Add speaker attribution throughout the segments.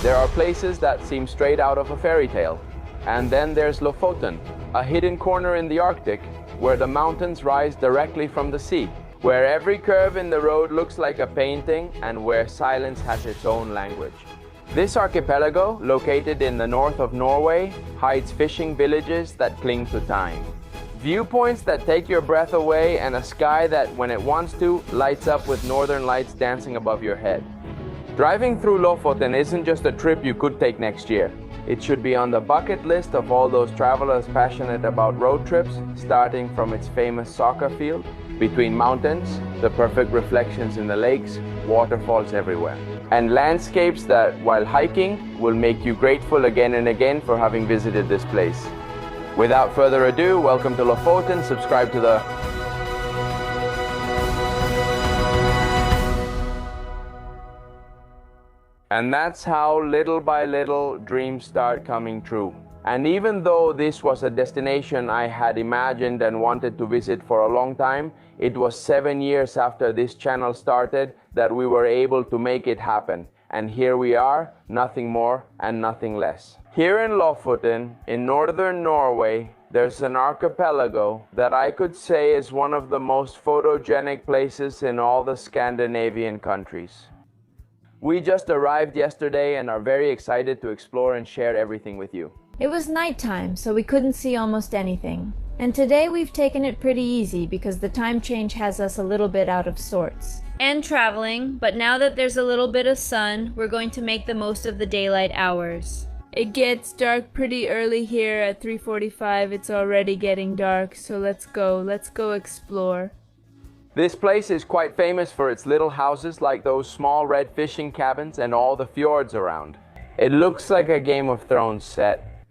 Speaker 1: There are places that seem straight out of a fairy tale. And then there's Lofoten, a hidden corner in the Arctic where the mountains rise directly from the sea, where every curve in the road looks like a painting and where silence has its own language. This archipelago, located in the north of Norway, hides fishing villages that cling to time. Viewpoints that take your breath away and a sky that, when it wants to, lights up with northern lights dancing above your head. Driving through Lofoten isn't just a trip you could take next year. It should be on the bucket list of all those travelers passionate about road trips, starting from its famous soccer field, between mountains, the perfect reflections in the lakes, waterfalls everywhere, and landscapes that, while hiking, will make you grateful again and again for having visited this place. Without further ado, welcome to Lofoten. Subscribe to the... And that's how, little by little, dreams start coming true. And even though this was a destination I had imagined and wanted to visit for a long time, it was 7 years after this channel started that we were able to make it happen. And here we are, nothing more and nothing less. Here in Lofoten, in northern Norway, there's an archipelago that I could say is one of the most photogenic places in all the Scandinavian countries. We just arrived yesterday and are very excited to explore and share everything with you.
Speaker 2: It was nighttime, so we couldn't see almost anything. And today we've taken it pretty easy because the time change has us a little bit out of sorts. And traveling, but now that there's a little bit of sun, we're going to make the most of the daylight hours. It gets dark pretty early here at 3:45. It's already getting dark, so let's go explore.
Speaker 1: This place is quite famous for its little houses like those small red fishing cabins and all the fjords around. It looks like a Game of Thrones set.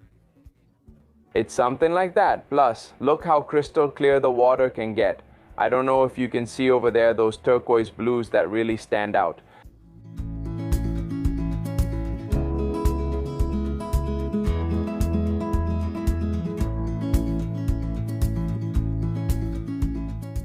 Speaker 1: It's something like that. Plus, look how crystal clear the water can get. I don't know if you can see over there those turquoise blues that really stand out.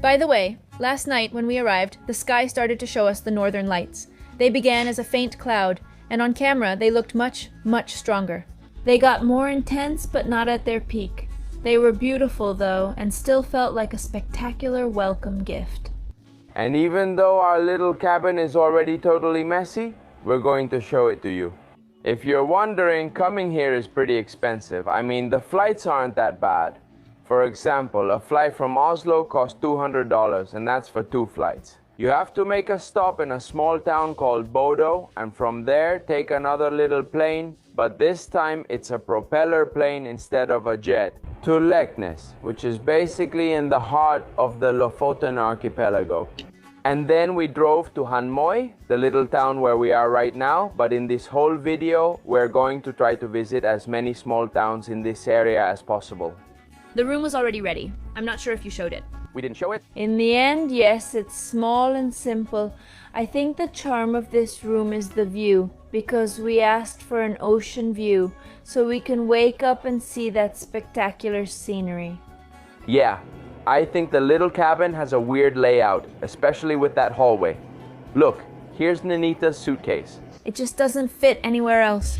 Speaker 2: By the way, last night when we arrived, the sky started to show us the northern lights. They began as a faint cloud, and on camera they looked much, much stronger. They got more intense, but not at their peak. They were beautiful though, and still felt like a spectacular welcome gift.
Speaker 1: And even though our little cabin is already totally messy, we're going to show it to you. If you're wondering, coming here is pretty expensive. I mean, the flights aren't that bad. For example, a flight from Oslo costs $200, and that's for 2 flights. You have to make a stop in a small town called Bodo, and from there take another little plane, but this time it's a propeller plane instead of a jet, to Leknes, which is basically in the heart of the Lofoten archipelago. And then we drove to Hanmøy, the little town where we are right now, but in this whole video we're going to try to visit as many small towns in this area as possible.
Speaker 2: The room was already ready. I'm not sure if you showed it.
Speaker 1: We didn't show it?
Speaker 2: In the end, yes, it's small and simple. I think the charm of this room is the view, because we asked for an ocean view, so we can wake up and see that spectacular scenery.
Speaker 1: Yeah, I think the little cabin has a weird layout, especially with that hallway. Look, here's Nanita's suitcase.
Speaker 2: It just doesn't fit anywhere else.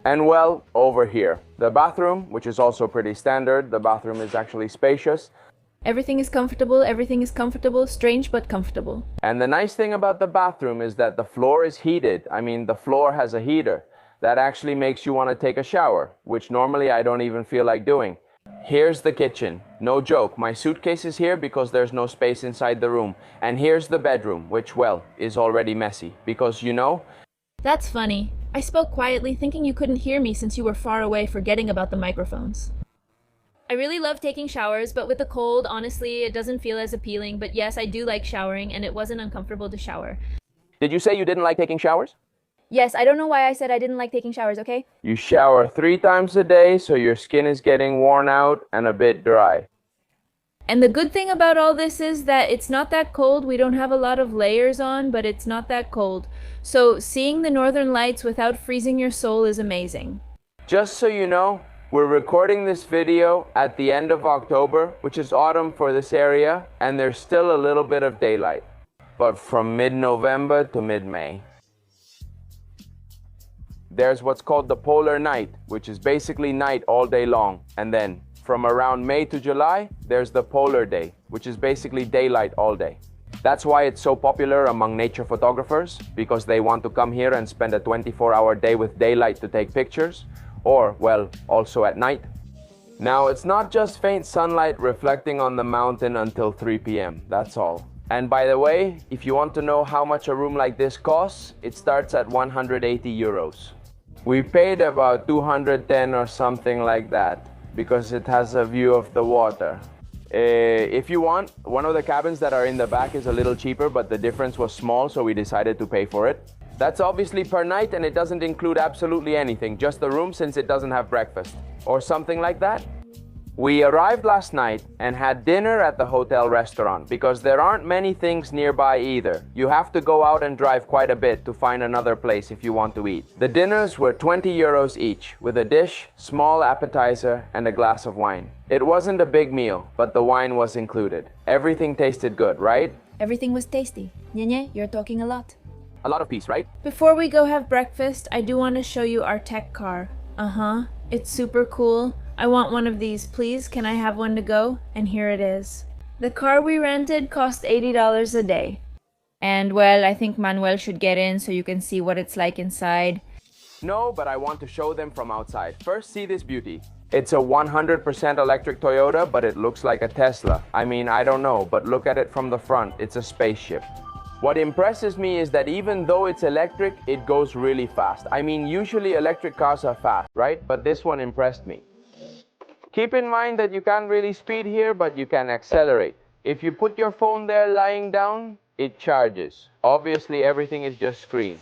Speaker 1: And well, over here, the bathroom, which is also pretty standard. The bathroom is actually spacious.
Speaker 2: Everything is comfortable, strange but comfortable.
Speaker 1: And the nice thing about the bathroom is that the floor is heated. I mean, the floor has a heater. That actually makes you want to take a shower, which normally I don't even feel like doing. Here's the kitchen. No joke, my suitcase is here because there's no space inside the room. And here's the bedroom, which, well, is already messy. Because, you know...
Speaker 2: That's funny. I spoke quietly, thinking you couldn't hear me since you were far away, forgetting about the microphones. I really love taking showers, but with the cold, honestly, it doesn't feel as appealing. But yes, I do like showering, and it wasn't uncomfortable to shower.
Speaker 1: Did you say you didn't like taking showers?
Speaker 2: Yes, I don't know why I said I didn't like taking showers, okay?
Speaker 1: You shower 3 times a day, so your skin is getting worn out and a bit dry.
Speaker 2: And the good thing about all this is that it's not that cold. We don't have a lot of layers on, but it's not that cold. So seeing the northern lights without freezing your soul is amazing.
Speaker 1: Just so you know, we're recording this video at the end of October, which is autumn for this area, and there's still a little bit of daylight. But from mid-November to mid-May. there's what's called the polar night, which is basically night all day long. And then from around May to July, there's the polar day, which is basically daylight all day. That's why it's so popular among nature photographers, because they want to come here and spend a 24-hour day with daylight to take pictures, or, well, also at night. Now, it's not just faint sunlight reflecting on the mountain until 3 p.m., that's all. And by the way, if you want to know how much a room like this costs, it starts at 180 euros. We paid about 210 or something like that, because it has a view of the water. If you want, one of the cabins that are in the back is a little cheaper, but the difference was small, so we decided to pay for it. That's obviously per night, and it doesn't include absolutely anything, just the room since it doesn't have breakfast, or something like that. We arrived last night and had dinner at the hotel restaurant because there aren't many things nearby either. You have to go out and drive quite a bit to find another place if you want to eat. The dinners were 20 euros each, with a dish, small appetizer, and a glass of wine. It wasn't a big meal, but the wine was included. Everything tasted good, right?
Speaker 2: Everything was tasty. Nye, you're talking a lot.
Speaker 1: A lot of peace, right?
Speaker 2: Before we go have breakfast, I do want to show you our tech car. It's super cool. I want one of these, please. Can I have one to go? And here it is. The car we rented cost $80 a day. And well, I think Manuel should get in so you can see what it's like inside.
Speaker 1: No, but I want to show them from outside. First, see this beauty. It's a 100% electric Toyota, but it looks like a Tesla. I mean, I don't know, but look at it from the front. It's a spaceship. What impresses me is that even though it's electric, it goes really fast. I mean, usually electric cars are fast, right? But this one impressed me. Keep in mind that you can't really speed here, but you can accelerate. If you put your phone there lying down, it charges. Obviously, everything is just screens.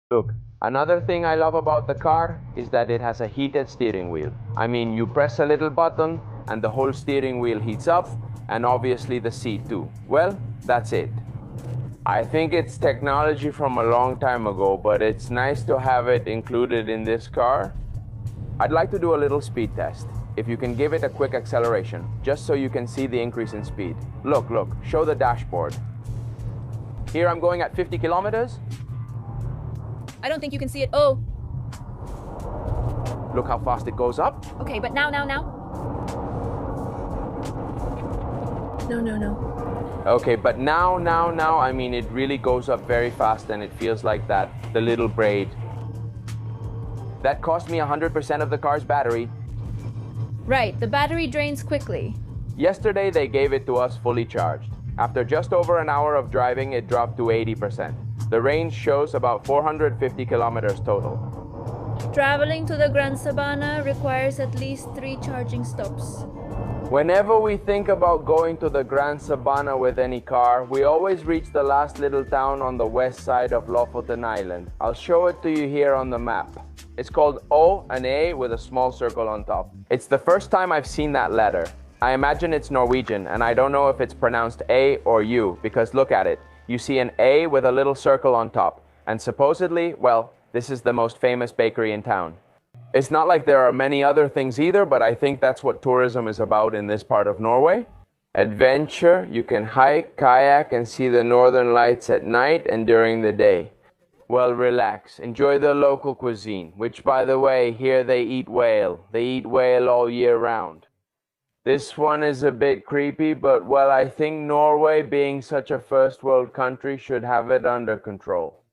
Speaker 1: Look, another thing I love about the car is that it has a heated steering wheel. I mean, you press a little button and the whole steering wheel heats up, and obviously the seat too. Well, that's it. I think it's technology from a long time ago, but it's nice to have it included in this car. I'd like to do a little speed test. If you can give it a quick acceleration, just so you can see the increase in speed. Look, show the dashboard. Here I'm going at 50 kilometers.
Speaker 2: I don't think you can see it. Oh.
Speaker 1: Look how fast it goes up.
Speaker 2: Okay, but now. No.
Speaker 1: Okay, but now, I mean, it really goes up very fast and it feels like that, the little braid. That cost me 100% of the car's battery.
Speaker 2: Right, the battery drains quickly.
Speaker 1: Yesterday, they gave it to us fully charged. After just over an hour of driving, it dropped to 80%. The range shows about 450 kilometers total.
Speaker 2: Traveling to the Gran Sabana requires at least 3 charging stops.
Speaker 1: Whenever we think about going to the Gran Sabana with any car, we always reach the last little town on the west side of Lofoten Island. I'll show it to you here on the map. It's called O, an A with a small circle on top. It's the first time I've seen that letter. I imagine it's Norwegian, and I don't know if it's pronounced A or U, because look at it. You see an A with a little circle on top, and supposedly, well, this is the most famous bakery in town. It's not like there are many other things either, but I think that's what tourism is about in this part of Norway. Adventure, you can hike, kayak, and see the northern lights at night and during the day. Well, relax. Enjoy the local cuisine, which, by the way, here they eat whale. They eat whale all year round. This one is a bit creepy, but well, I think Norway, being such a first world country, should have it under control.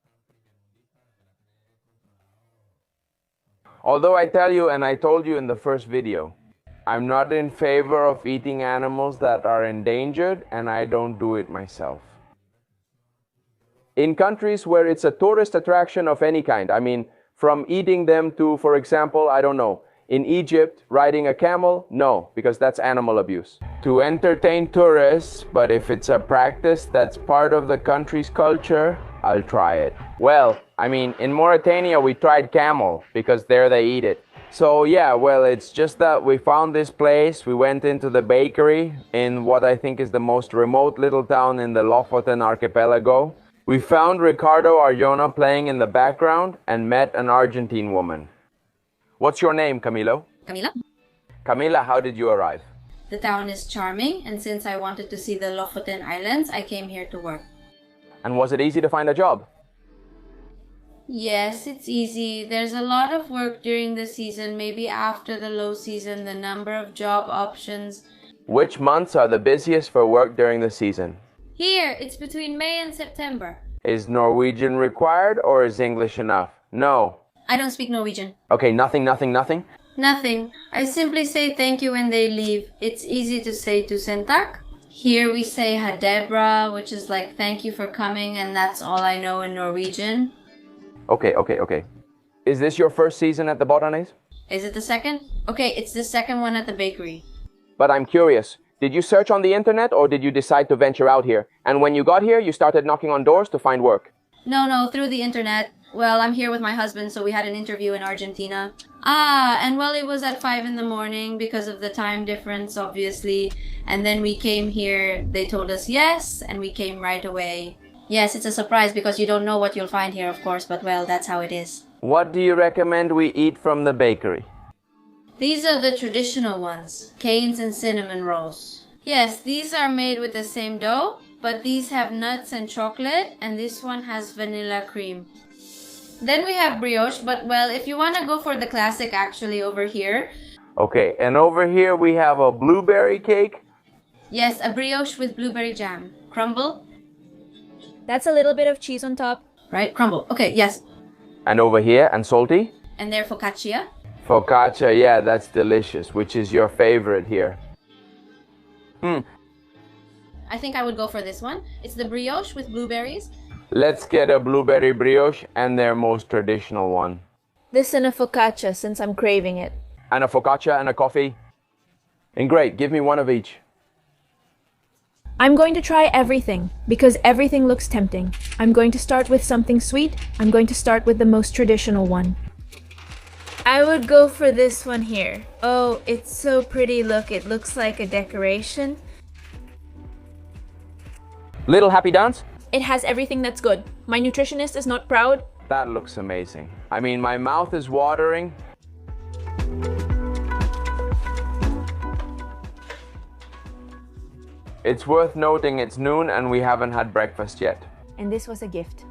Speaker 1: Although I tell you, and I told you in the first video, I'm not in favor of eating animals that are endangered, and I don't do it myself. In countries where it's a tourist attraction of any kind, I mean, from eating them to, for example, I don't know, in Egypt, riding a camel? No, because that's animal abuse. To entertain tourists, but if it's a practice that's part of the country's culture, I'll try it. Well, I mean, in Mauritania we tried camel, because there they eat it. So yeah, well, it's just that we found this place. We went into the bakery in what I think is the most remote little town in the Lofoten archipelago. We found Ricardo Arjona playing in the background and met an Argentine woman. What's your name, Camilo?
Speaker 2: Camila?
Speaker 1: Camila, how did you arrive?
Speaker 2: The town is charming, and since I wanted to see the Lofoten Islands, I came here to work.
Speaker 1: And was it easy to find a job?
Speaker 2: Yes, it's easy. There's a lot of work during the season. Maybe after the low season, the number of job options.
Speaker 1: Which months are the busiest for work during the season?
Speaker 2: Here, it's between May and September.
Speaker 1: Is Norwegian required or is English enough? No.
Speaker 2: I don't speak Norwegian.
Speaker 1: Okay, nothing.
Speaker 2: Nothing. I simply say thank you when they leave. It's easy to say tusen takk. Here we say ha det bra, which is like thank you for coming, and that's all I know in Norwegian.
Speaker 1: Okay. Is this your first season at the Botanes?
Speaker 2: Is it the second? Okay, it's the second one at the bakery.
Speaker 1: But I'm curious, did you search on the internet or did you decide to venture out here? And when you got here, you started knocking on doors to find work?
Speaker 2: No, through the internet. Well, I'm here with my husband, so we had an interview in Argentina. And well, it was at 5 in the morning because of the time difference, obviously. And then we came here, they told us yes, and we came right away. Yes, it's a surprise because you don't know what you'll find here, of course, but well, that's how it is.
Speaker 1: What do you recommend we eat from the bakery?
Speaker 2: These are the traditional ones, canes and cinnamon rolls. Yes, these are made with the same dough, but these have nuts and chocolate, and this one has vanilla cream. Then we have brioche, but well, if you want to go for the classic actually over here.
Speaker 1: Okay, and over here we have a blueberry cake.
Speaker 2: Yes, a brioche with blueberry jam. Crumble.
Speaker 3: That's a little bit of cheese on top.
Speaker 2: Right, crumble. Okay, yes.
Speaker 1: And over here, and salty?
Speaker 2: And there focaccia.
Speaker 1: Focaccia, yeah, that's delicious. Which is your favorite here?
Speaker 2: I think I would go for this one. It's the brioche with blueberries.
Speaker 1: Let's get a blueberry brioche and their most traditional one.
Speaker 3: This and a focaccia, since I'm craving it.
Speaker 1: And a focaccia and a coffee. And great, give me one of each.
Speaker 3: I'm going to try everything, because everything looks tempting. I'm going to start with something sweet. I'm going to start with the most traditional one.
Speaker 2: I would go for this one here. Oh, it's so pretty. Look, it looks like a decoration.
Speaker 1: Little happy dance?
Speaker 3: It has everything that's good. My nutritionist is not proud.
Speaker 1: That looks amazing. I mean, my mouth is watering. It's worth noting it's noon and we haven't had breakfast yet.
Speaker 3: And this was a gift.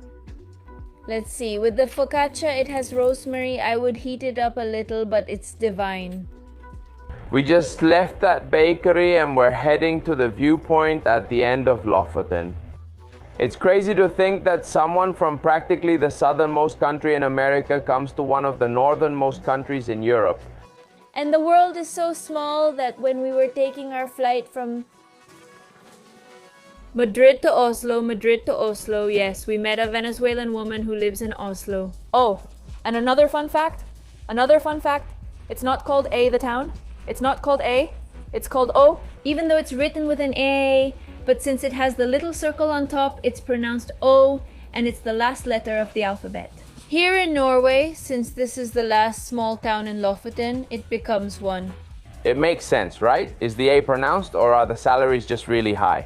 Speaker 2: Let's see. With the focaccia, it has rosemary. I would heat it up a little, but it's divine.
Speaker 1: We just left that bakery and we're heading to the viewpoint at the end of Lofoten. It's crazy to think that someone from practically the southernmost country in America comes to one of the northernmost countries in Europe.
Speaker 2: And the world is so small that when we were taking our flight from Madrid to Oslo, yes, we met a Venezuelan woman who lives in Oslo.
Speaker 3: Oh, and another fun fact, it's not called A, the town. It's not called A, it's called O.
Speaker 2: Even though it's written with an A, but since it has the little circle on top, it's pronounced O, and it's the last letter of the alphabet. Here in Norway, since this is the last small town in Lofoten, it becomes one.
Speaker 1: It makes sense, right? Is the A pronounced or are the salaries just really high?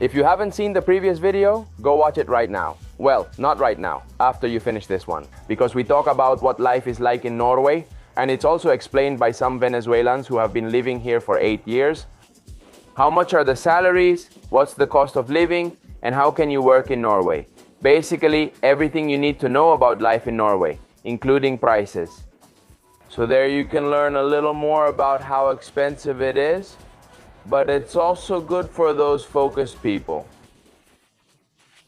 Speaker 1: If you haven't seen the previous video, go watch it right now. Well, not right now, after you finish this one, because we talk about what life is like in Norway, and it's also explained by some Venezuelans who have been living here for 8 years. How much are the salaries? What's the cost of living? And how can you work in Norway? Basically, everything you need to know about life in Norway, including prices. So there you can learn a little more about how expensive it is, but it's also good for those focused people.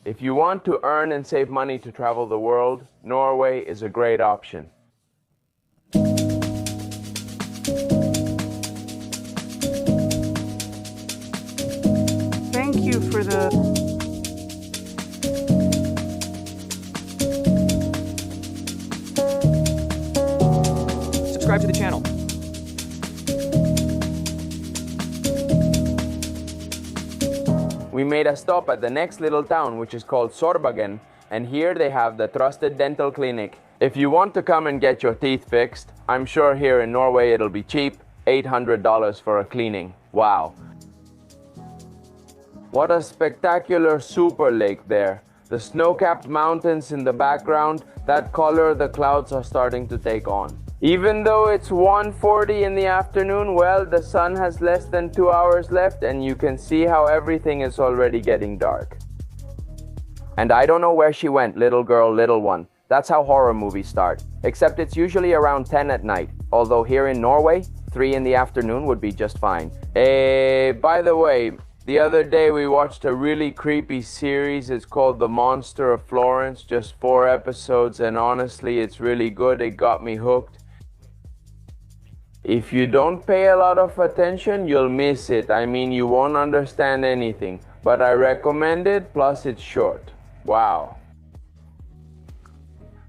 Speaker 1: If you want to earn and save money to travel the world, Norway is a great option.
Speaker 4: Thank you for the... Subscribe to the channel.
Speaker 1: We made a stop at the next little town, which is called Sorbagen, and here they have the trusted dental clinic If you want to come and get your teeth fixed, I'm sure here in Norway it'll be cheap, $800 for a cleaning. Wow. What a spectacular super lake there. The snow-capped mountains in the background, that color the clouds are starting to take on. Even though it's 1:40 in the afternoon, well, the sun has less than 2 hours left and you can see how everything is already getting dark. And I don't know where she went, little girl, little one. That's how horror movies start. Except it's usually around 10 at night. Although here in Norway, 3 in the afternoon would be just fine. By the way, the other day we watched a really creepy series. It's called The Monster of Florence, just 4 episodes, and honestly it's really good. It got me hooked. If you don't pay a lot of attention, you'll miss it. I mean, you won't understand anything. But I recommend it, plus it's short. Wow.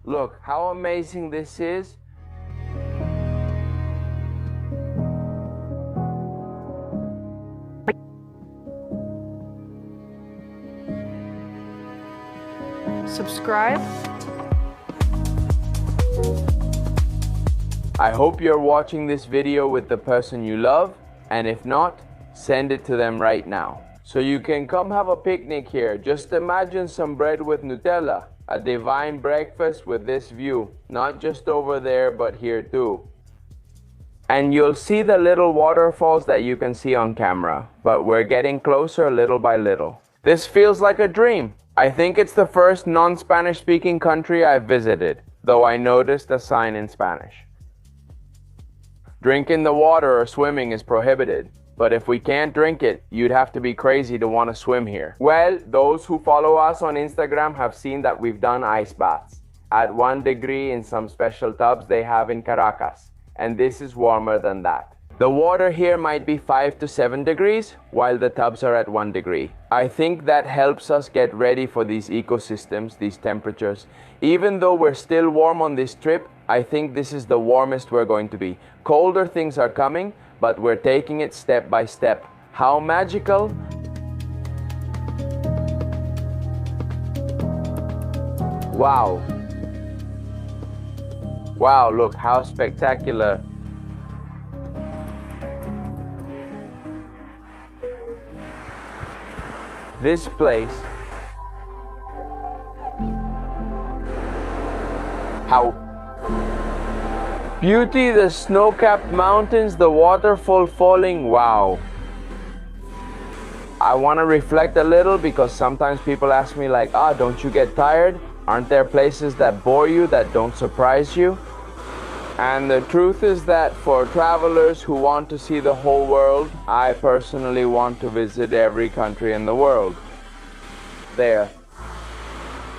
Speaker 1: Look how amazing this is.
Speaker 4: Subscribe.
Speaker 1: I hope you're watching this video with the person you love, and if not, send it to them right now. So you can come have a picnic here. Just imagine some bread with Nutella, a divine breakfast with this view, not just over there, but here too. And you'll see the little waterfalls that you can see on camera, but we're getting closer little by little. This feels like a dream. I think it's the first non-Spanish speaking country I've visited, though I noticed a sign in Spanish. Drinking the water or swimming is prohibited, but if we can't drink it, you'd have to be crazy to want to swim here. Well, those who follow us on Instagram have seen that we've done ice baths at 1 degree in some special tubs they have in Caracas, and this is warmer than that. The water here might be 5 to 7 degrees, while the tubs are at 1 degree. I think that helps us get ready for these ecosystems, these temperatures. Even though we're still warm on this trip, I think this is the warmest we're going to be. Colder things are coming, but we're taking it step by step. How magical! Wow. Wow, look how spectacular. This place, how beauty, the snow-capped mountains, the waterfall falling, wow. I want to reflect a little because sometimes people ask me like, don't you get tired? Aren't there places that bore you, that don't surprise you? And the truth is that for travelers who want to see the whole world, I personally want to visit every country in the world. There.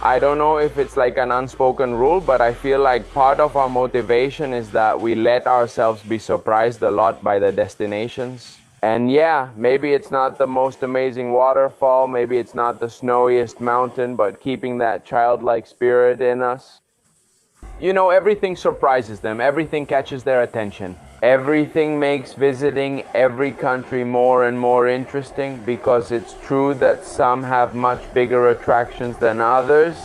Speaker 1: I don't know if it's like an unspoken rule, but I feel like part of our motivation is that we let ourselves be surprised a lot by the destinations. And yeah, maybe it's not the most amazing waterfall, maybe it's not the snowiest mountain, but keeping that childlike spirit in us. You know, everything surprises them, everything catches their attention. Everything makes visiting every country more and more interesting because it's true that some have much bigger attractions than others.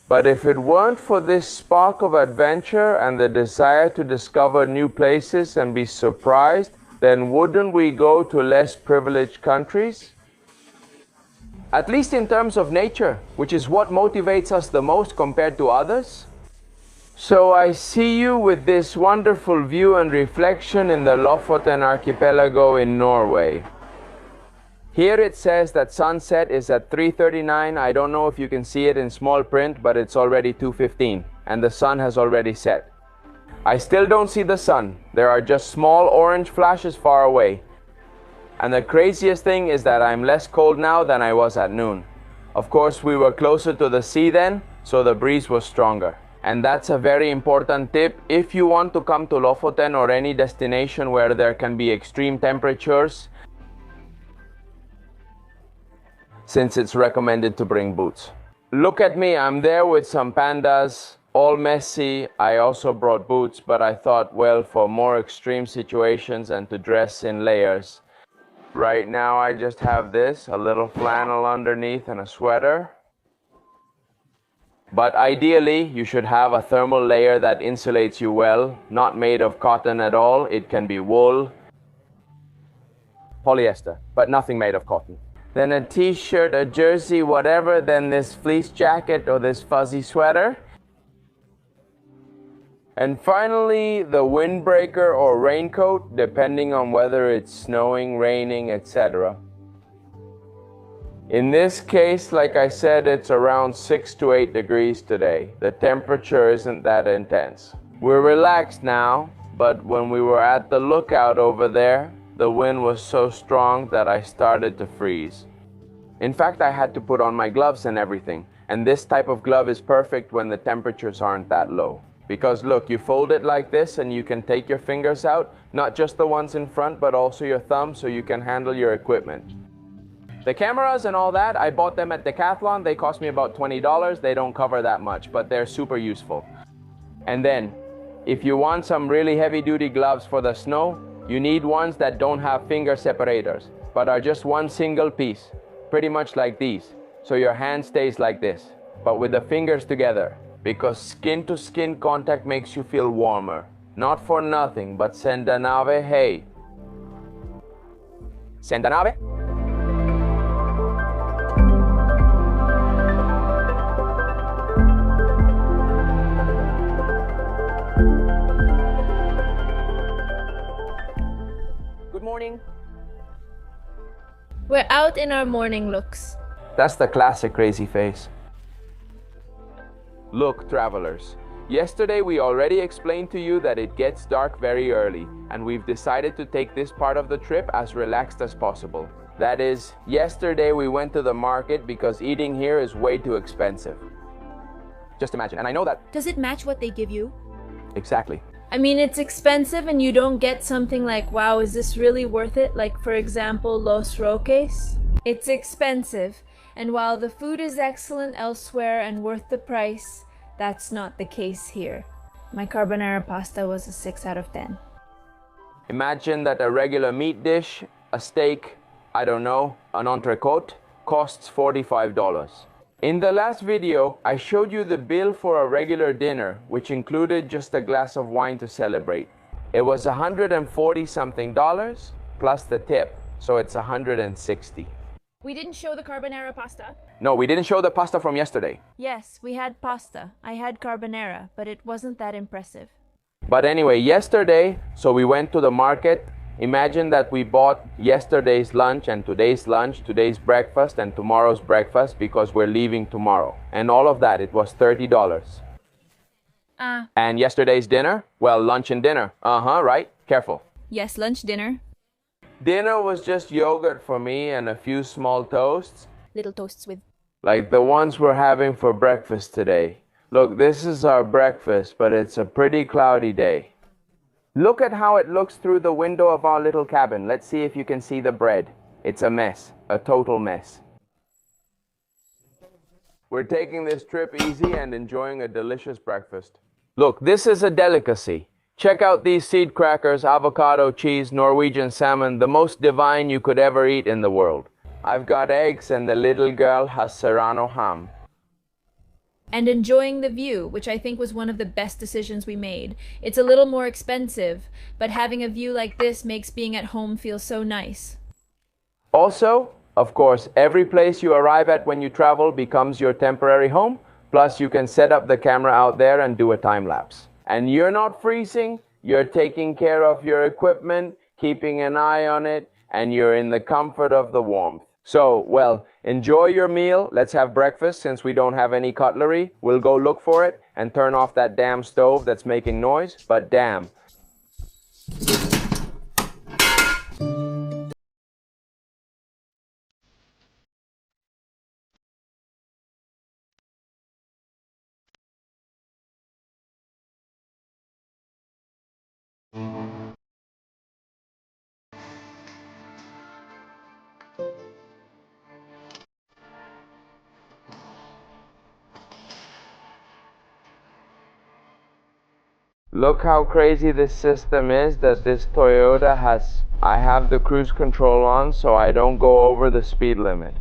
Speaker 1: But if it weren't for this spark of adventure and the desire to discover new places and be surprised, then wouldn't we go to less privileged countries? At least in terms of nature, which is what motivates us the most compared to others. So I see you with this wonderful view and reflection in the Lofoten archipelago in Norway. Here it says that sunset is at 3:39. I don't know if you can see it in small print, but it's already 2:15 and the sun has already set. I still don't see the sun. There are just small orange flashes far away. And the craziest thing is that I'm less cold now than I was at noon. Of course, we were closer to the sea then, so the breeze was stronger. And that's a very important tip. If you want to come to Lofoten or any destination where there can be extreme temperatures, since it's recommended to bring boots. Look at me, I'm there with some pandas, all messy. I also brought boots, but I thought, well, for more extreme situations and to dress in layers. Right now I just have this, a little flannel underneath and a sweater. But ideally, you should have a thermal layer that insulates you well, not made of cotton at all. It can be wool, polyester, but nothing made of cotton. Then a t-shirt, a jersey, whatever, then this fleece jacket or this fuzzy sweater. And finally, the windbreaker or raincoat, depending on whether it's snowing, raining, etc. In this case, like I said, it's around 6 to 8 degrees today. The temperature isn't that intense. We're relaxed now, but when we were at the lookout over there, the wind was so strong that I started to freeze. In fact, I had to put on my gloves and everything. And this type of glove is perfect when the temperatures aren't that low. Because look, you fold it like this and you can take your fingers out, not just the ones in front, but also your thumb so you can handle your equipment. The cameras and all that, I bought them at Decathlon. They cost me about $20. They don't cover that much, but they're super useful. And then, if you want some really heavy-duty gloves for the snow, you need ones that don't have finger separators, but are just one single piece, pretty much like these. So your hand stays like this, but with the fingers together. Because skin-to-skin contact makes you feel warmer. Not for nothing, but senda nave, hey. Senda nave. Good morning.
Speaker 2: We're out in our morning looks.
Speaker 1: That's the classic crazy face. Look, travelers, yesterday we already explained to you that it gets dark very early, and we've decided to take this part of the trip as relaxed as possible. That is, yesterday we went to the market because eating here is way too expensive. Just imagine, and I know that...
Speaker 3: Does it match what they give you?
Speaker 1: Exactly.
Speaker 2: I mean, it's expensive and you don't get something like, wow, is this really worth it? Like, for example, Los Roques. It's expensive, and while the food is excellent elsewhere and worth the price, that's not the case here. My carbonara pasta was a 6 out of 10.
Speaker 1: Imagine that a regular meat dish, a steak, I don't know, an entrecote, costs $45. In the last video, I showed you the bill for a regular dinner, which included just a glass of wine to celebrate. It was $140 something plus the tip, so it's $160.
Speaker 3: We didn't show the carbonara pasta.
Speaker 1: No, we didn't show the pasta from yesterday.
Speaker 2: Yes, we had pasta. I had carbonara, but it wasn't that impressive.
Speaker 1: But anyway, yesterday, so we went to the market. Imagine that we bought yesterday's lunch and today's lunch, today's breakfast and tomorrow's breakfast because we're leaving tomorrow. And all of that, it was $30. And yesterday's dinner? Well, lunch and dinner. Right? Careful.
Speaker 3: Yes, lunch, dinner.
Speaker 1: Dinner was just yogurt for me and a few small toasts.
Speaker 3: Little toasts with...
Speaker 1: Like the ones we're having for breakfast today. Look, this is our breakfast, but it's a pretty cloudy day. Look at how it looks through the window of our little cabin. Let's see if you can see the bread. It's a mess, a total mess. We're taking this trip easy and enjoying a delicious breakfast. Look, this is a delicacy. Check out these seed crackers, avocado, cheese, Norwegian salmon, the most divine you could ever eat in the world. I've got eggs and the little girl has serrano ham.
Speaker 2: And enjoying the view, which I think was one of the best decisions we made. It's a little more expensive, but having a view like this makes being at home feel so nice.
Speaker 1: Also, of course, every place you arrive at when you travel becomes your temporary home, plus you can set up the camera out there and do a time lapse. And you're not freezing, you're taking care of your equipment, keeping an eye on it, and you're in the comfort of the warmth. So, well, enjoy your meal. Let's have breakfast since we don't have any cutlery. We'll go look for it and turn off that damn stove that's making noise, but damn. Look how crazy this system is that this Toyota has. I have the cruise control on so I don't go over the speed limit.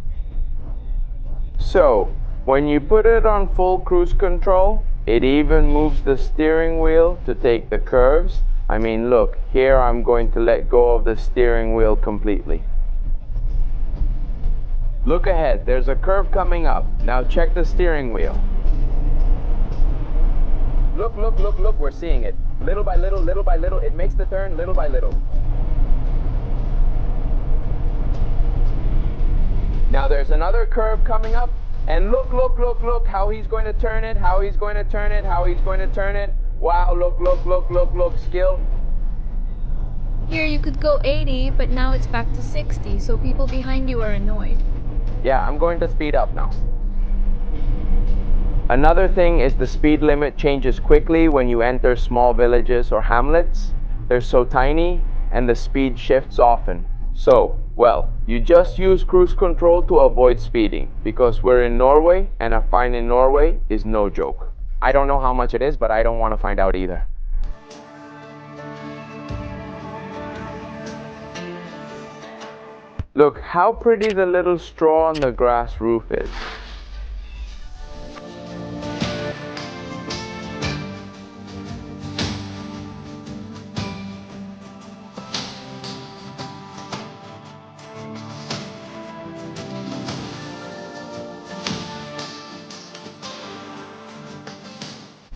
Speaker 1: So, When you put it on full cruise control, it even moves the steering wheel to take the curves. I mean, look, here I'm going to let go of the steering wheel completely. Look ahead, there's a curve coming up. Now check the steering wheel. Look, look, look, look, we're seeing it. Little by little, it makes the turn little by little. Now there's another curve coming up, and look, look, look, look, how he's going to turn it, how he's going to turn it, how he's going to turn it. Wow, look, look, look, look, look, skill.
Speaker 2: Here you could go 80, but now it's back to 60, so people behind you are annoyed.
Speaker 1: Yeah, I'm going to speed up now. Another thing is the speed limit changes quickly when you enter small villages or hamlets. They're so tiny and the speed shifts often. So, well, you just use cruise control to avoid speeding because we're in Norway and a fine in Norway is no joke. I don't know how much it is, but I don't want to find out either. Look how pretty the little straw on the grass roof is.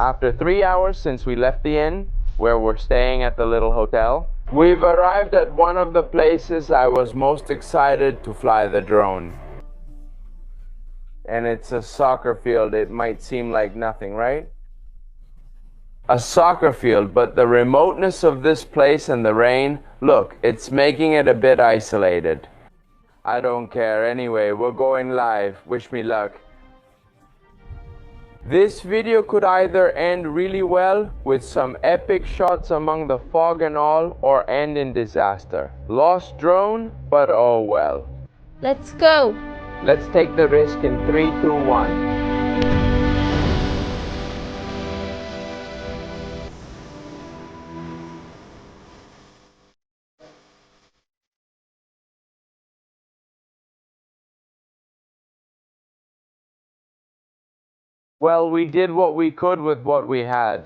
Speaker 1: After 3 hours since we left the inn, where we're staying at the little hotel, we've arrived at one of the places I was most excited to fly the drone. And it's a soccer field. It might seem like nothing, right? A soccer field, but the remoteness of this place and the rain, look, it's making it a bit isolated. I don't care. Anyway, we're going live. Wish me luck. This video could either end really well with some epic shots among the fog and all, or end in disaster. Lost drone, but oh well.
Speaker 2: Let's go!
Speaker 1: Let's take the risk in 3, 2, 1. Well, we did what we could with what we had.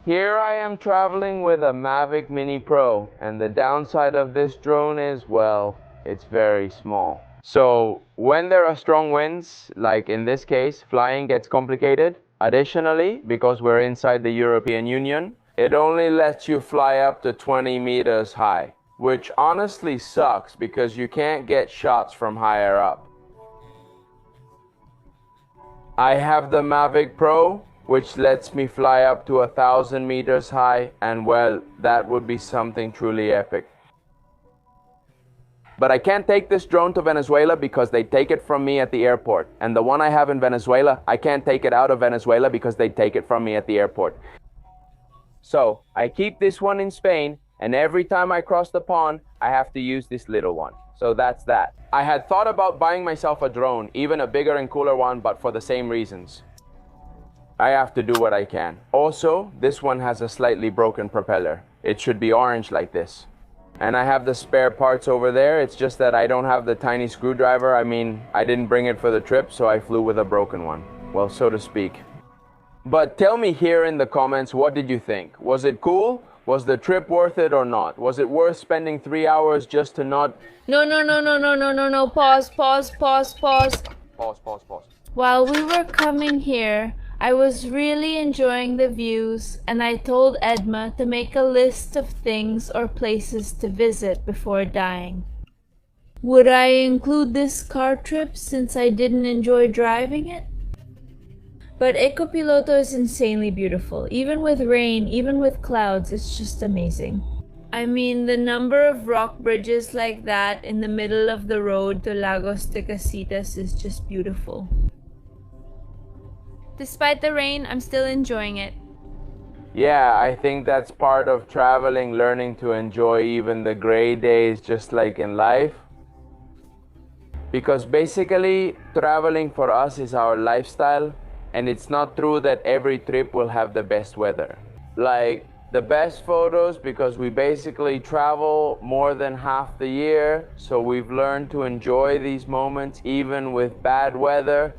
Speaker 1: Here I am traveling with a Mavic Mini Pro, and the downside of this drone is, well, it's very small. So when there are strong winds, like in this case, flying gets complicated. Additionally, because we're inside the European Union, it only lets you fly up to 20 meters high, which honestly sucks because you can't get shots from higher up. I have the Mavic Pro, which lets me fly up to 1,000 meters high, and well, that would be something truly epic. But I can't take this drone to Venezuela because they take it from me at the airport. And the one I have in Venezuela, I can't take it out of Venezuela because they take it from me at the airport. So I keep this one in Spain, and every time I cross the pond, I have to use this little one. So that's that. I had thought about buying myself a drone, even a bigger and cooler one, but for the same reasons. I have to do what I can. Also, this one has a slightly broken propeller. It should be orange like this. And I have the spare parts over there. It's just that I don't have the tiny screwdriver. I mean, I didn't bring it for the trip, so I flew with a broken one. Well, so to speak. But tell me here in the comments, what did you think? Was it cool? Was the trip worth it or not? Was it worth spending 3 hours just to not...
Speaker 2: No. Pause.
Speaker 1: Pause.
Speaker 2: While we were coming here, I was really enjoying the views, and I told Edma to make a list of things or places to visit before dying. Would I include this car trip since I didn't enjoy driving it? But Ecopiloto is insanely beautiful. Even with rain, even with clouds, it's just amazing. I mean, the number of rock bridges like that in the middle of the road to Lagos de Casitas is just beautiful. Despite the rain, I'm still enjoying it.
Speaker 1: Yeah, I think that's part of traveling, learning to enjoy even the gray days, just like in life. Because basically, traveling for us is our lifestyle, and it's not true that every trip will have the best weather. Like, the best photos, because we basically travel more than half the year, so we've learned to enjoy these moments even with bad weather.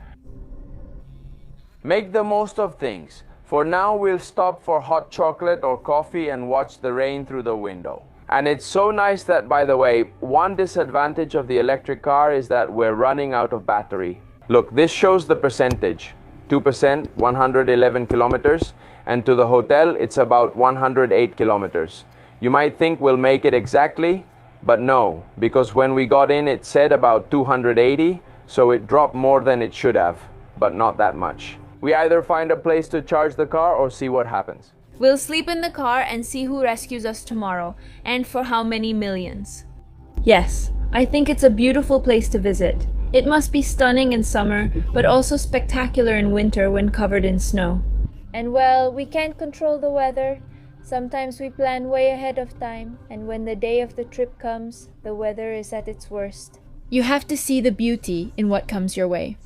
Speaker 1: Make the most of things. For now, we'll stop for hot chocolate or coffee and watch the rain through the window. And it's so nice that, by the way, one disadvantage of the electric car is that we're running out of battery. Look, this shows the percentage. 2%, 111 kilometers, and to the hotel, it's about 108 kilometers. You might think we'll make it exactly, but no, because when we got in, it said about 280, so it dropped more than it should have, but not that much. We either find a place to charge the car or see what happens.
Speaker 3: We'll sleep in the car and see who rescues us tomorrow, and for how many millions. Yes, I think it's a beautiful place to visit. It must be stunning in summer, but also spectacular in winter when covered in snow.
Speaker 2: And well, we can't control the weather. Sometimes we plan way ahead of time, and when the day of the trip comes, the weather is at its worst.
Speaker 3: You have to see the beauty in what comes your way.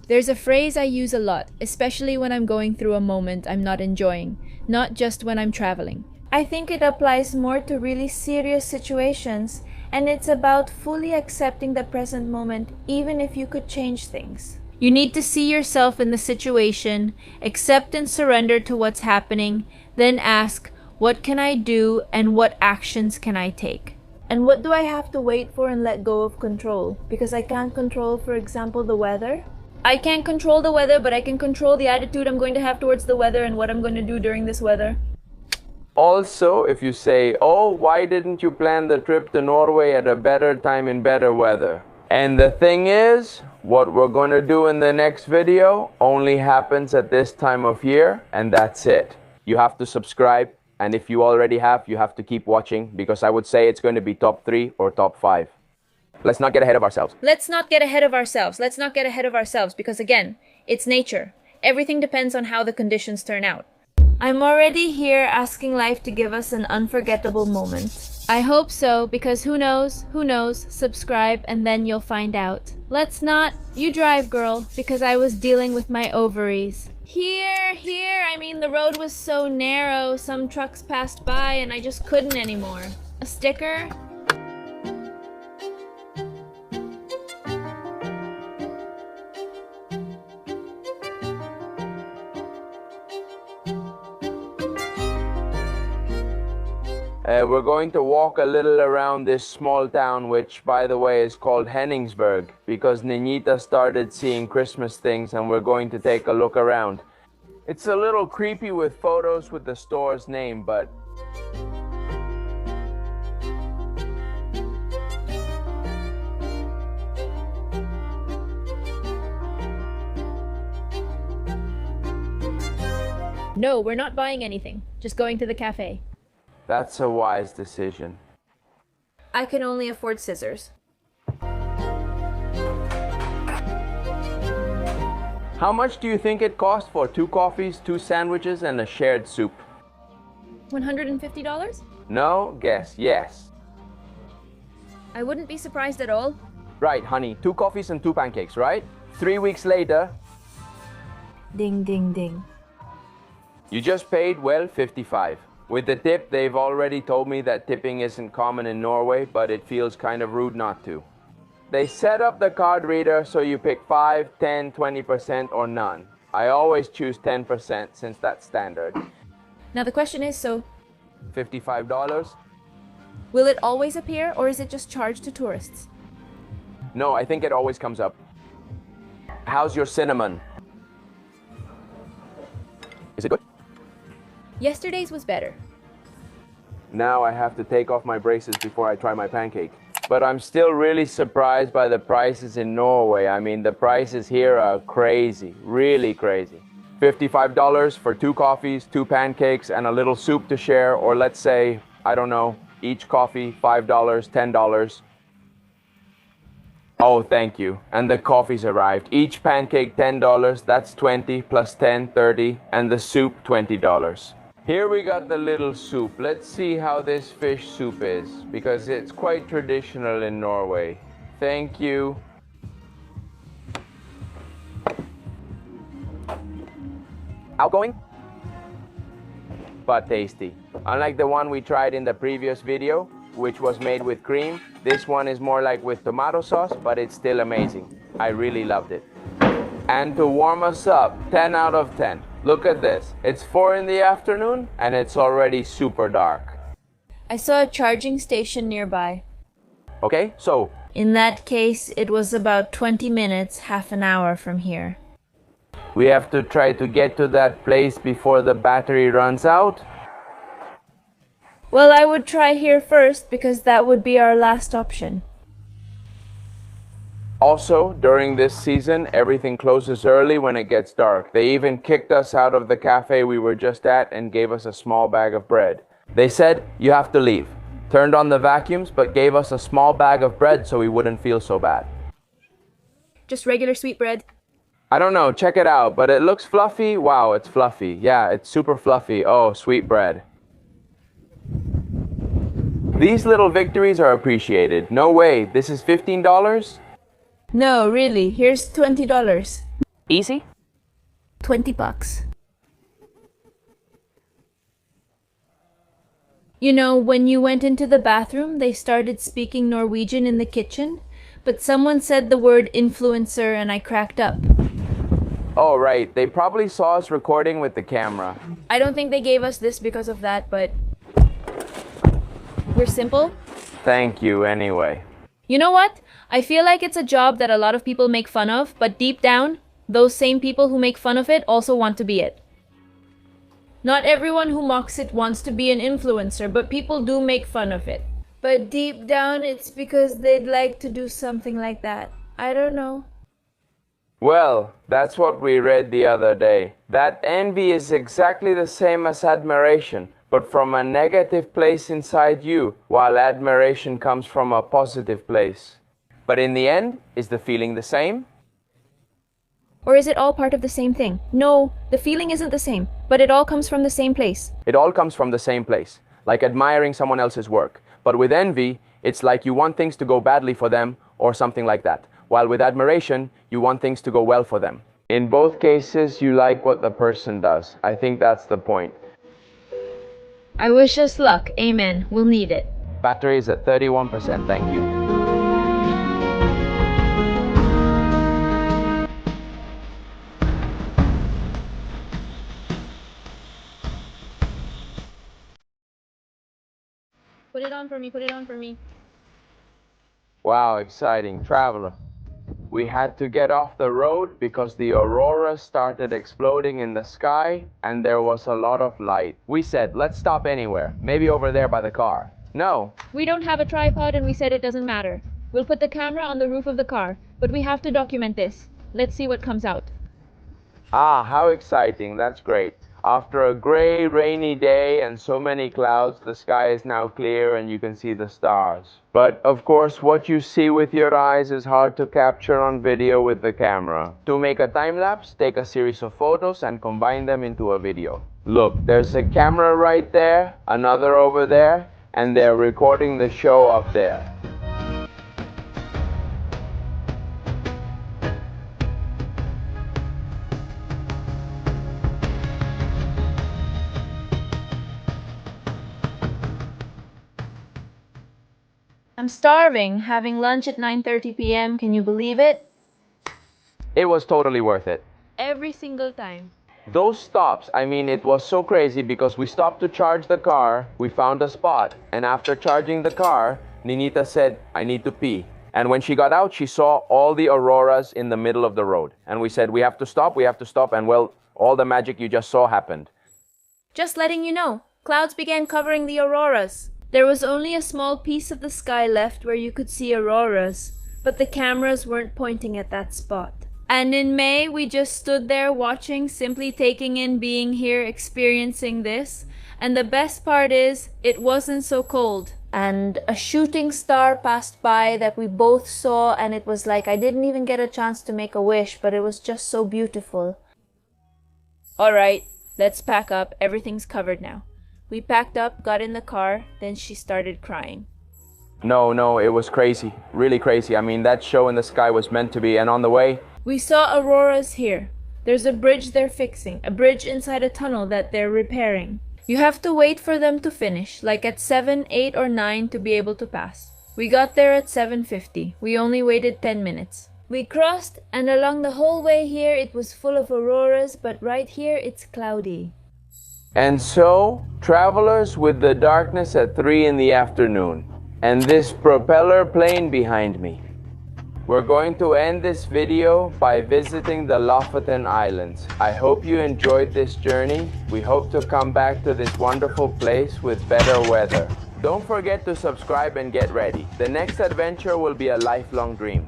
Speaker 3: There's a phrase I use a lot, especially when I'm going through a moment I'm not enjoying, not just when I'm traveling.
Speaker 2: I think it applies more to really serious situations, and it's about fully accepting the present moment even if you could change things.
Speaker 3: You need to see yourself in the situation, accept and surrender to what's happening, then ask, what can I do and what actions can I take?
Speaker 2: And what do I have to wait for and let go of control? Because I can't control, for example, the weather?
Speaker 3: I can't control the weather, but I can control the attitude I'm going to have towards the weather and what I'm going to do during this weather.
Speaker 1: Also, if you say, oh, why didn't you plan the trip to Norway at a better time in better weather? And the thing is, what we're going to do in the next video only happens at this time of year, and that's it. You have to subscribe, and if you already have, you have to keep watching, because I would say it's going to be top 3 or top 5. Let's not get ahead of ourselves.
Speaker 3: Let's not get ahead of ourselves. Let's not get ahead of ourselves because, again, it's nature. Everything depends on how the conditions turn out.
Speaker 2: I'm already here asking life to give us an unforgettable moment.
Speaker 3: I hope so, because who knows, subscribe and then you'll find out. Let's not. You drive, girl, because I was dealing with my ovaries. Here, I mean, the road was so narrow, some trucks passed by and I just couldn't anymore. A sticker?
Speaker 1: We're going to walk a little around this small town, which, by the way, is called Henningsberg, because Ninita started seeing Christmas things and we're going to take a look around. It's a little creepy with photos with the store's name, but...
Speaker 3: No, we're not buying anything. Just going to the cafe.
Speaker 1: That's a wise decision.
Speaker 3: I can only afford scissors.
Speaker 1: How much do you think it cost for 2 coffees, 2 sandwiches, and a shared soup?
Speaker 3: $150?
Speaker 1: No? Guess. Yes.
Speaker 3: I wouldn't be surprised at all.
Speaker 1: Right, honey. 2 coffees and 2 pancakes, right? 3 weeks later...
Speaker 2: Ding, ding, ding.
Speaker 1: You just paid, well, 55. With the tip, they've already told me that tipping isn't common in Norway, but it feels kind of rude not to. They set up the card reader so you pick 5, 10, 20% or none. I always choose 10% since that's standard.
Speaker 3: Now the question is, so...
Speaker 1: $55?
Speaker 3: Will it always appear, or is it just charged to tourists?
Speaker 1: No, I think it always comes up. How's your cinnamon? Is it good?
Speaker 3: Yesterday's was better.
Speaker 1: Now I have to take off my braces before I try my pancake. But I'm still really surprised by the prices in Norway. I mean, the prices here are crazy, really crazy. $55 for 2 coffees, 2 pancakes, and a little soup to share, or let's say, I don't know, each coffee, $5, $10. Oh, thank you. And the coffee's arrived. Each pancake, $10, that's 20 plus 10, 30, and the soup, $20. Here we got the little soup. Let's see how this fish soup is, because it's quite traditional in Norway. Thank you. Outgoing, but tasty. Unlike the one we tried in the previous video, which was made with cream, this one is more like with tomato sauce, but it's still amazing. I really loved it. And to warm us up, 10 out of 10. Look at this. It's 4 in the afternoon and it's already super dark.
Speaker 2: I saw a charging station nearby.
Speaker 1: Okay, so
Speaker 2: In that case, it was about 20 minutes, half an hour from here.
Speaker 1: we have to try to get to that place before the battery runs out.
Speaker 2: Well, I would try here first because that would be our last option.
Speaker 1: Also, during this season, everything closes early when it gets dark. They even kicked us out of the cafe we were just at and gave us a small bag of bread. They said, you have to leave. Turned on the vacuums, but gave us a small bag of bread so we wouldn't feel so bad.
Speaker 3: Just regular sweet bread.
Speaker 1: I don't know, check it out, but it looks fluffy. Wow, it's fluffy. Yeah, it's super fluffy. Oh, sweet bread. These little victories are appreciated. No way, this is $15?
Speaker 2: No, really, here's $20.
Speaker 3: Easy? $20. You know, when you went into the bathroom, they started speaking Norwegian in the kitchen, but someone said the word influencer and I cracked up.
Speaker 1: Oh, right, they probably saw us recording with the camera.
Speaker 3: I don't think they gave us this because of that, but we're simple.
Speaker 1: Thank you anyway.
Speaker 3: You know what? I feel like it's a job that a lot of people make fun of, but deep down, those same people who make fun of it also want to be it.
Speaker 2: Not everyone who mocks it wants to be an influencer, but people do make fun of it. But deep down, it's because they'd like to do something like that. I don't know.
Speaker 1: Well, that's what we read the other day. That envy is exactly the same as admiration, but from a negative place inside you, while admiration comes from a positive place. But in the end, is the feeling the same?
Speaker 3: Or is it all part of the same thing? No, the feeling isn't the same, but it all comes from the same place.
Speaker 1: It all comes from the same place, like admiring someone else's work. But with envy, it's like you want things to go badly for them or something like that. While with admiration, you want things to go well for them. In both cases, you like what the person does. I think that's the point.
Speaker 2: I wish us luck. Amen. We'll need it.
Speaker 1: Battery is at 31%, thank you.
Speaker 3: Put it on for me, put it on for me.
Speaker 1: Wow, exciting. Traveler. We had to get off the road because the Auroras started exploding in the sky and there was a lot of light. We said, let's stop anywhere, maybe over there by the car. No.
Speaker 3: We don't have a tripod and we said it doesn't matter. We'll put the camera on the roof of the car, but we have to document this. Let's see what comes out.
Speaker 1: Ah, how exciting. That's great. After a gray, rainy day and so many clouds, the sky is now clear and you can see the stars. But of course, what you see with your eyes is hard to capture on video with the camera. To make a time-lapse, take a series of photos and combine them into a video. Look, there's a camera right there, another over there, and they're recording the show up there.
Speaker 2: I'm starving. Having lunch at 9:30 p.m. Can you believe it?
Speaker 1: It was totally worth it.
Speaker 2: Every single time.
Speaker 1: Those stops, I mean, it was so crazy because we stopped to charge the car, we found a spot, and after charging the car, Ninita said, I need to pee. And when she got out, she saw all the auroras in the middle of the road. And we said, we have to stop, and well, all the magic you just saw happened.
Speaker 3: Just letting you know, clouds began covering the auroras.
Speaker 2: There was only a small piece of the sky left where you could see auroras, but the cameras weren't pointing at that spot. And in May, we just stood there watching, simply taking in being here, experiencing this. And the best part is, it wasn't so cold. And a shooting star passed by that we both saw, and it was like I didn't even get a chance to make a wish, but it was just so beautiful. All right, let's pack up. Everything's covered now. We packed up, got in the car, then she started crying.
Speaker 1: No, it was crazy. Really crazy. I mean, that show in the sky was meant to be, and on the way,
Speaker 2: We saw auroras here. There's a bridge they're fixing, a bridge inside a tunnel that they're repairing. You have to wait for them to finish, like at 7, 8, or 9 to be able to pass. We got there at 7:50. We only waited 10 minutes. We crossed, and along the whole way here it was full of auroras, but right here it's cloudy.
Speaker 1: And so, travelers, with the darkness at 3 in the afternoon, and this propeller plane behind me, we're going to end this video by visiting the Lofoten Islands. I hope you enjoyed this journey. We hope to come back to this wonderful place with better weather. Don't forget to subscribe and get ready. The next adventure will be a lifelong dream.